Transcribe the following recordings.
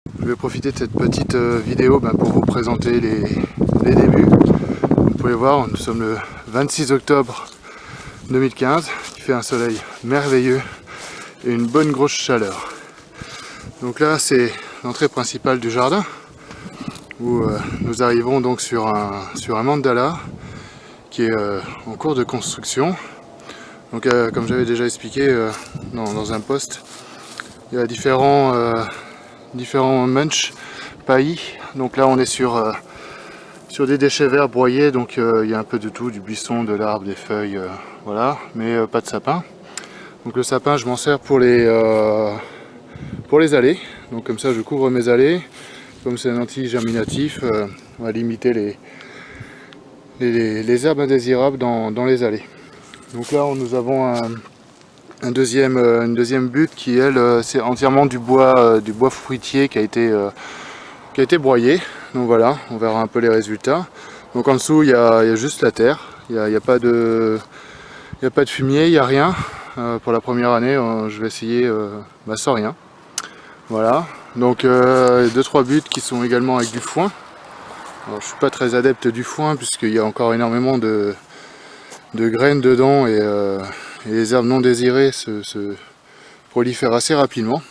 Je vais profiter de cette petite vidéo pour vous présenter les débuts. Vous pouvez voir, nous sommes le 26 octobre 2015, il fait un soleil merveilleux et une bonne grosse chaleur. Donc là c'est l'entrée principale du jardin où nous arrivons donc sur un mandala qui est en cours de construction. Donc comme j'avais déjà expliqué dans un post, il y a différents munch paillis. Donc là on est sur des déchets verts broyés, donc il y a un peu de tout, du buisson, de l'arbre, des feuilles, voilà, mais pas de sapin. Donc le sapin je m'en sers pour les allées, donc comme ça je couvre mes allées. Comme c'est un anti-germinatif, on va limiter les herbes indésirables dans les allées. Donc là nous avons une deuxième butte qui elle c'est entièrement du bois fruitier qui a été broyé. Donc voilà, on verra un peu les résultats. Donc en dessous il y a juste la terre, il n'y a pas de fumier, il n'y a rien. Pour la première année je vais essayer sans rien. Voilà, donc 2-3 buttes qui sont également avec du foin. Alors, je suis pas très adepte du foin puisqu'il y a encore énormément de graines dedans et les herbes non désirées se prolifèrent assez rapidement.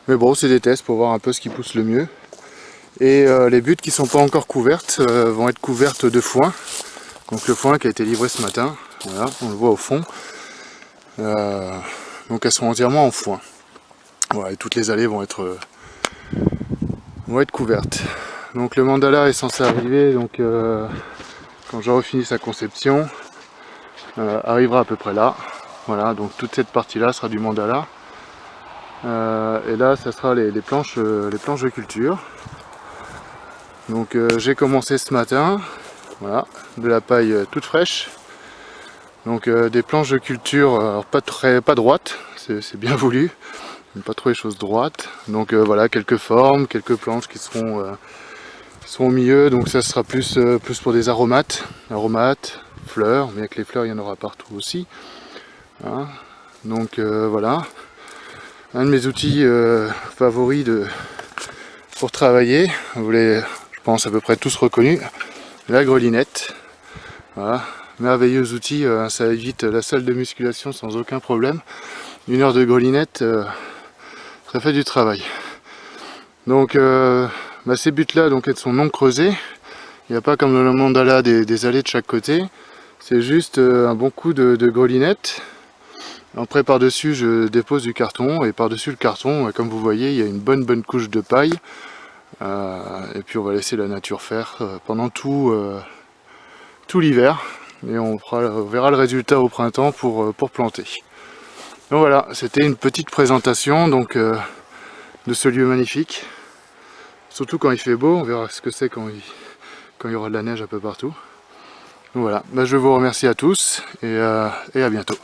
Mais bon, c'est des tests pour voir un peu ce qui pousse le mieux. Et les buttes qui sont pas encore couvertes vont être couvertes de foin. Donc le foin qui a été livré ce matin, voilà, on le voit au fond. Donc elles sont entièrement en foin. Voilà, et toutes les allées vont être couvertes. Donc le mandala est censé arriver donc quand j'aurai fini sa conception, arrivera à peu près là. Voilà, donc toute cette partie là sera du mandala. Et là ça sera les planches de culture. Donc j'ai commencé ce matin, voilà, de la paille toute fraîche. Donc des planches de culture, alors pas droites, c'est bien voulu, pas trop les choses droites. Donc voilà, quelques formes, quelques planches qui seront au milieu. Donc ça sera plus pour des aromates, fleurs, mais avec les fleurs il y en aura partout aussi. Hein. Donc voilà, un de mes outils favoris pour travailler, vous l'avez, je pense, à peu près tous reconnus, la grelinette. Voilà, merveilleux outil, ça évite la salle de musculation sans aucun problème. 1 heure de grelinette, ça fait du travail. Donc ces buttes là donc elles sont non creusées, il n'y a pas comme dans le mandala des allées de chaque côté, c'est juste un bon coup de grelinette. Après par dessus je dépose du carton et par dessus le carton, comme vous voyez, il y a une bonne couche de paille. Et puis on va laisser la nature faire pendant tout l'hiver et on verra le résultat au printemps pour planter. Donc voilà, c'était une petite présentation donc de ce lieu magnifique. Surtout quand il fait beau, on verra ce que c'est quand il y aura de la neige un peu partout. Donc voilà, je vous remercie à tous et à bientôt.